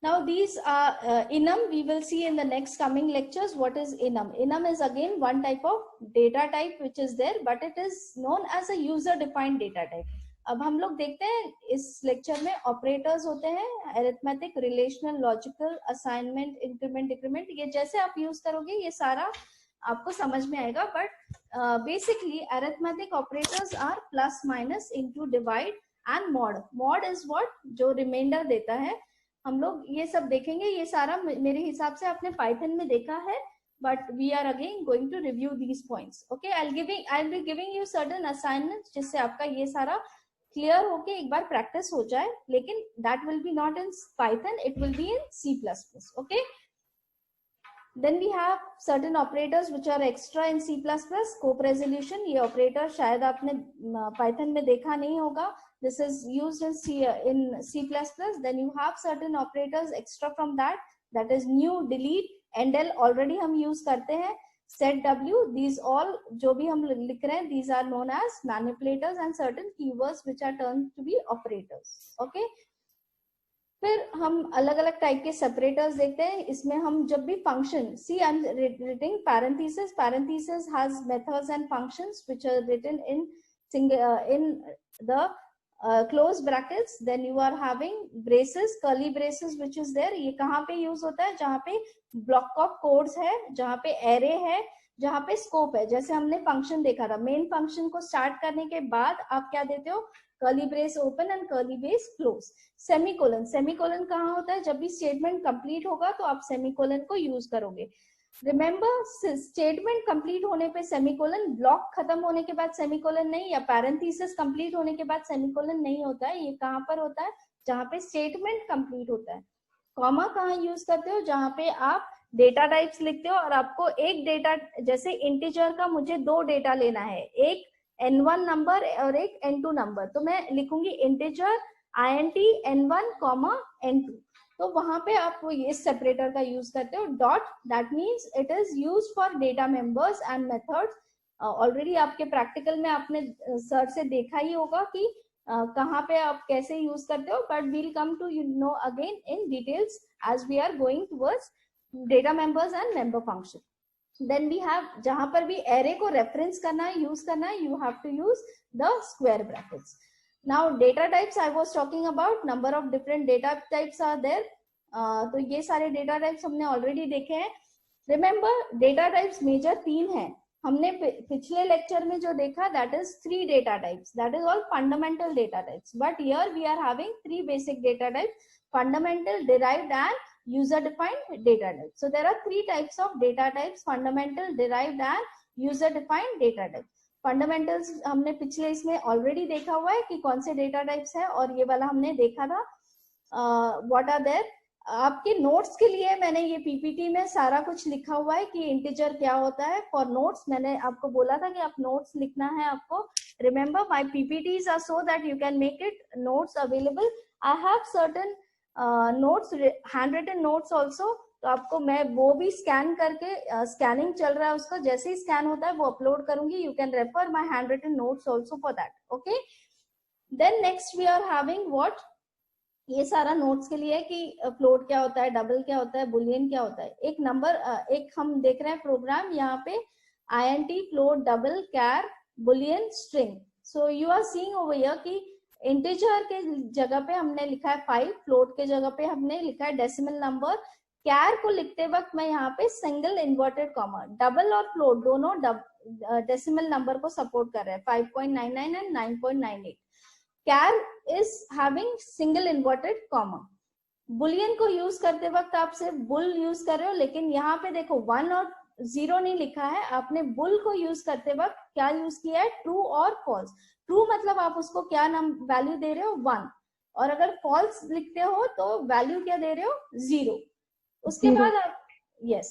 Now these are enum. We will see in the next coming lectures what is enum. Enum is again one type of data type which is there, but it is known as a user defined data type. अब हम लोग देखते हैं इस lecture में operators होते हैं, arithmetic, relational, logical, assignment, increment, decrement, ये जैसे आप यूज करोगे ये सारा आपको समझ में आएगा. But basically arithmetic operators are plus minus, into, divide and mod. Mod is what, जो रिमाइंडर देता है. हम लोग ये सब देखेंगे. ये सारा मेरे हिसाब से आपने पाइथन में देखा है, but we are again going to review these points. Okay, I will be giving you certain assignments जिससे आपका ये सारा क्लियर होके एक बार प्रैक्टिस हो जाए. लेकिन that will be not in Python, it will be in C++. Okay, then we have certain operators which are extra in C++. Scope resolution, ये ऑपरेटर शायद आपने पाइथन में देखा नहीं होगा. This is used in C++. Then you have certain operators extra from that. That is new, delete, endl. Already हम use करते हैं. Set, w. These all जो भी हम लिख रहे हैं, these are known as manipulators, and certain keywords which are turned to be operators. Okay. फिर हम अलग अलग टाइप के सेपरेटर्स देखते हैं. इसमें हम जब भी function, see I am writing parenthesis. Parenthesis has methods and functions which are written in the close brackets. Then you are having braces, curly braces which is there. ये कहाँ पे यूज होता है? जहाँ पे ब्लॉक ऑफ कोड्स है, जहाँ पे एरे है, जहाँ पे स्कोप है. जैसे हमने फंक्शन देखा था, मेन फंक्शन को स्टार्ट करने के बाद आप क्या देते हो? Curly brace open and curly brace close. Semicolon, semicolon कहाँ होता है? जब भी स्टेटमेंट कंप्लीट होगा तो आप सेमीकोलन को यूज करोगे. रिमेंबर, स्टेटमेंट कंप्लीट होने पे सेमीकोलन, ब्लॉक खत्म होने के बाद सेमीकोलन नहीं, या पैरेंथेसिस कंप्लीट होने के बाद सेमीकोलन नहीं होता है. ये कहाँ पर होता है? जहाँ पे स्टेटमेंट कंप्लीट होता है. कॉमा कहाँ यूज करते हो? जहाँ पे आप डेटा टाइप्स लिखते हो और आपको एक डेटा, जैसे इंटीजर का मुझे दो डेटा लेना है, एक n1 नंबर और एक n2 नंबर, तो मैं लिखूंगी इंटीजर int n1 n2. तो वहां पे आप इस सेपरेटर का यूज करते हो. Dot, that means it is use for data members and methods. Already आपके प्रैक्टिकल में आपने सर से देखा ही होगा कि कहाँ पे आप कैसे यूज करते हो, but we'll come to know again in details as we are going towards data members and member function. Then we have, जहां पर भी एरे को रेफरेंस करना है, यूज करना है, you have to use the square brackets. Now data types I was talking about, number of different data types are there. तो ये सारे data types हमने already देखे हैं. Remember data types major 3 हैं. हमने पिछले lecture में जो देखा, that is 3 data types. That is all fundamental data types. But here we are having 3 basic data types: fundamental, derived, and user defined data types. So there are 3 types of data types: fundamental, derived, and user defined data types. Fundamentals हमने पिछले इसमें already देखा हुआ है कि कौन से data types है, और ये वाला हमने देखा था. What are there. आपके नोट्स के लिए मैंने ये पीपीटी में सारा कुछ लिखा हुआ है कि इंटीजर क्या होता है. फॉर नोट्स मैंने आपको बोला था कि आप नोट्स लिखना है आपको. Remember, my PPTs are so that you can make it notes available. I have certain notes, handwritten notes also. तो आपको मैं वो भी स्कैन करके, स्कैनिंग चल रहा है उसका, जैसे ही स्कैन होता है वो अपलोड करूंगी. You can refer my handwritten notes also for that. Okay, then next we are having what, ये सारा नोट्स के लिए कि फ्लोट क्या होता है, डबल क्या होता है, बुलियन क्या होता है. एक नंबर, एक हम देख रहे हैं प्रोग्राम यहाँ पे, int float double char boolean string. So you are seeing over here कि इंटीजर के जगह पे हमने लिखा है 5, फ्लोट के जगह पे हमने लिखा है डेसिमल नंबर, कैर को लिखते वक्त मैं यहाँ पे सिंगल इन्वर्टेड कॉमा, डबल और फ्लोट दोनों डेसिमल नंबर को सपोर्ट कर रहे हैं, 5.99 and 9.98. Char is having single inverted comma. Boolean को यूज करते वक्त आप सिर्फ बुल यूज कर रहे हो, लेकिन यहाँ पे देखो 1 और 0 नहीं लिखा है, आपने बुल को यूज करते वक्त क्या यूज किया है, ट्रू और फॉल्स. ट्रू मतलब आप उसको क्या वैल्यू दे रहे हो, 1, और अगर फॉल्स लिखते हो तो वैल्यू क्या दे रहे हो, 0. उसके बाद आप यस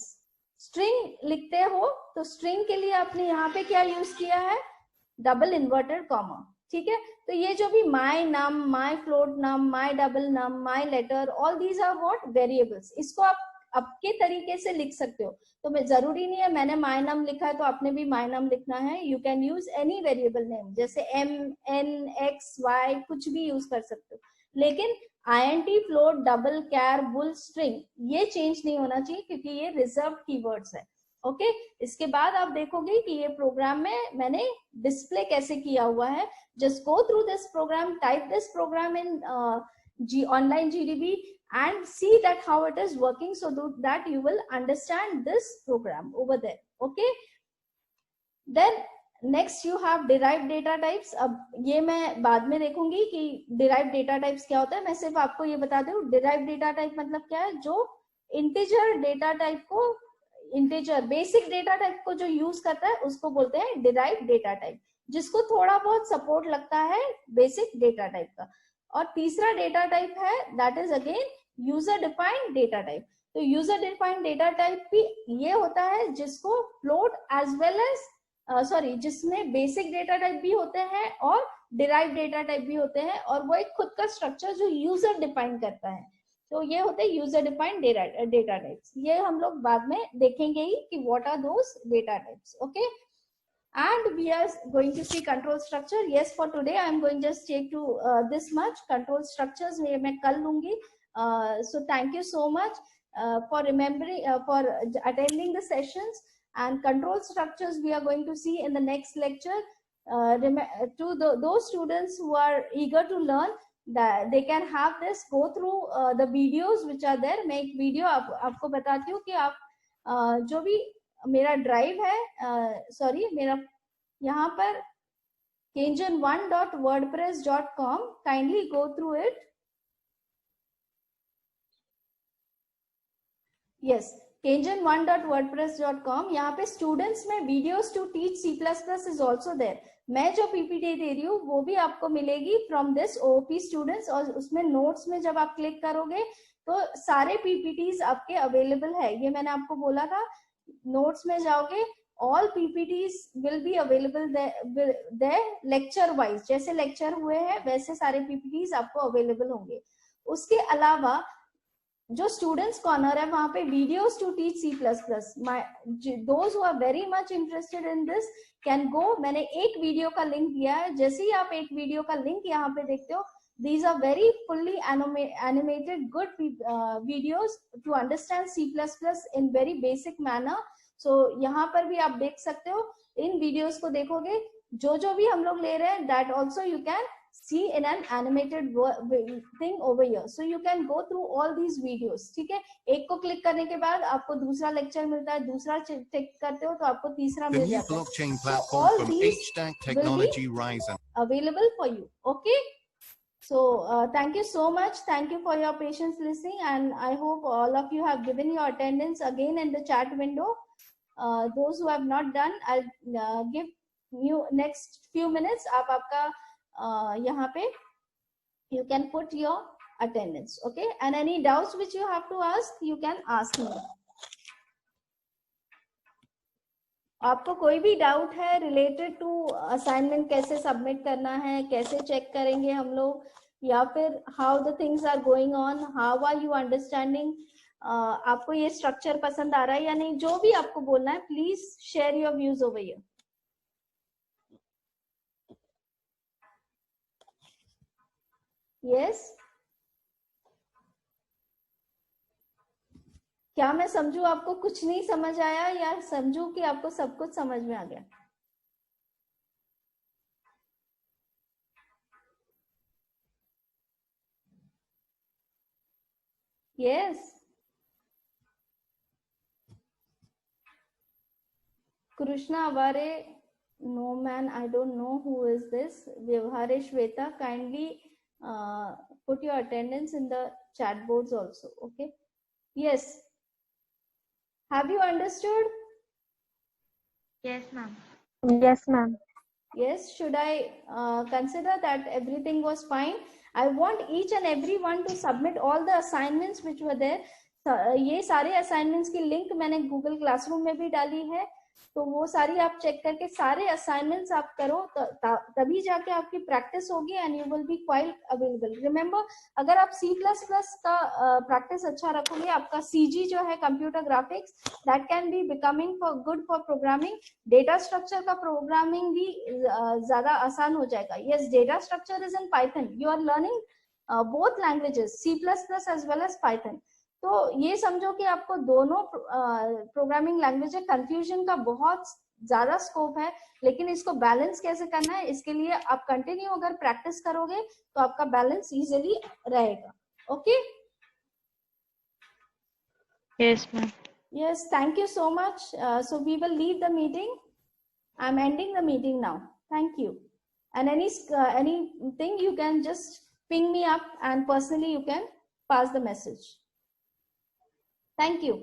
स्ट्रिंग लिखते हो तो स्ट्रिंग के लिए आपने यहाँ पे क्या यूज किया है, डबल इन्वर्टेड कॉमा. ठीक है, तो ये जो भी my num, my float num, my double num, my letter, all these are what, variables. इसको आप आपके तरीके से लिख सकते हो. तो मैं जरूरी नहीं है मैंने माई नम लिखा है तो आपने भी माई नम लिखना है. You can use any variable name, जैसे एम, एन, एक्स, वाई, कुछ भी यूज कर सकते हो. लेकिन INT, फ्लोट, डबल, कैर, बुल, स्ट्रिंग ये चेंज नहीं होना चाहिए क्योंकि ये रिजर्व कीवर्ड्स है. ओके इसके बाद आप देखोगे कि ये प्रोग्राम में मैंने डिस्प्ले कैसे किया हुआ है. Just go through this program, type this program in online GDB and see that how it is working, so that you will understand this program over there. Okay, then next you have derived data types. अब ये मैं बाद में देखूंगी कि derived data types क्या होता है. मैं सिर्फ आपको ये बता दूं derived data type मतलब क्या है, जो integer data type को, integer basic data type को जो यूज करता है उसको बोलते हैं derived data type, जिसको थोड़ा बहुत सपोर्ट लगता है basic data type का. और तीसरा डेटा टाइप है that is again user defined data type. तो यूजर डिफाइंड डेटा टाइप भी ये होता है जिसको float as well as sorry जिसमें बेसिक डेटा टाइप भी होते हैं और डिराइव डेटा टाइप भी होते हैं, और वो एक खुद का स्ट्रक्चर जो यूजर डिफाइन करता है. तो ये होते हैं यूजर डिफाइंड डेटा टाइप्स. ये हम लोग बाद में देखेंगे ही कि what are those data types. Okay, and we are going to see control structure. Yes, for today I am going just take to this much. Control structures मैं कल लूंगी. So thank you so much for remembering for attending the sessions, and control structures we are going to see in the next lecture. To those students who are eager to learn, that they can have this, go through the videos which are there. मैं एक video आपको बताती हूँ कि आप जो भी मेरा ड्राइव है, सॉरी मेरा यहाँ पर kenjan1.wordpress.com, kindly go through it. Yes, kenjan1.wordpress.com. यहाँ पे स्टूडेंट्स में videos to teach C++ is also there. मैं जो पीपीटी दे रही हूँ वो भी आपको मिलेगी फ्रॉम दिस OOP स्टूडेंट्स, और उसमें नोट्स में जब आप क्लिक करोगे तो सारे पीपीटीज आपके अवेलेबल है. ये मैंने आपको बोला था, नोट्स में जाओगे, all PPTs will be available there lecture wise. जैसे लेक्चर हुए हैं वैसे सारे पीपीटीज आपको अवेलेबल होंगे. उसके अलावा जो स्टूडेंट्स कॉर्नर है वहां पे videos to teach C++, those who are very much interested in this can go. मैंने एक वीडियो का लिंक दिया है. जैसे ही आप एक वीडियो का लिंक यहाँ पे देखते हो, these are very fully animated good videos to understand C++ in very basic manner. So यहाँ पर भी आप देख सकते हो. इन वीडियोस को देखोगे, जो भी हम लोग ले रहे हैं that also you can see in an animated thing over here. So you can go through all these videos. ठीक है, एक को क्लिक करने के बाद आपको दूसरा लेक्चर मिलता है, दूसरा क्लिक करते हो तो आपको तीसरा मिल जाता है. blockchain So platform all from these HStack will be Technology Ryzen. available for you. Okay, so thank you so much. Thank you for your patience listening, and I hope all of you have given your attendance again in the chat window. Those who have not done, I'll give you next few minutes. आप आपका यहाँ पे you can put your attendance. Okay, and any doubts which you have to ask, you can ask me. आपको कोई भी doubt है related to assignment, कैसे submit करना है, कैसे चेक करेंगे हम लोग, या फिर how the things are going on, how are you understanding, आपको ये स्ट्रक्चर पसंद आ रहा है या नहीं, जो भी आपको बोलना है please share your views over here. Yes, क्या मैं समझू आपको कुछ नहीं समझ आया, या समझू कि आपको सब कुछ समझ में आ गया? Yes, Krishna Avare, no man, I don't know who is this. Vyavhare Shweta, kindly put your attendance in the chat boards also. Okay. Yes. Have you understood? Yes, ma'am. Yes, ma'am. Yes. Should I consider that everything was fine? I want each and every one to submit all the assignments which were there. ये सारे assignments की link मैंने Google Classroom में भी डाली है, तो वो सारी आप चेक करके सारे असाइनमेंट्स आप करो, तभी जाके आपकी प्रैक्टिस होगी and you will be quite available. Remember, अगर आप C++ का प्रैक्टिस अच्छा रखोगे, आपका CG जो है computer graphics, that can be becoming for good for programming. Data structure का प्रोग्रामिंग भी ज्यादा आसान हो जाएगा. Yes, data structure is in Python. You are learning both languages, C++ as well as Python. तो ये समझो कि आपको दोनों प्रोग्रामिंग लैंग्वेज है, कंफ्यूजन का बहुत ज्यादा स्कोप है, लेकिन इसको बैलेंस कैसे करना है, इसके लिए आप कंटिन्यू अगर प्रैक्टिस करोगे तो आपका बैलेंस इजीली रहेगा. Okay. Yes, ma'am. Yes, thank you so much. So we will leave the meeting. I'm ending the meeting now. Thank you. And anything you can just ping me up and personally you can pass the message. Thank you.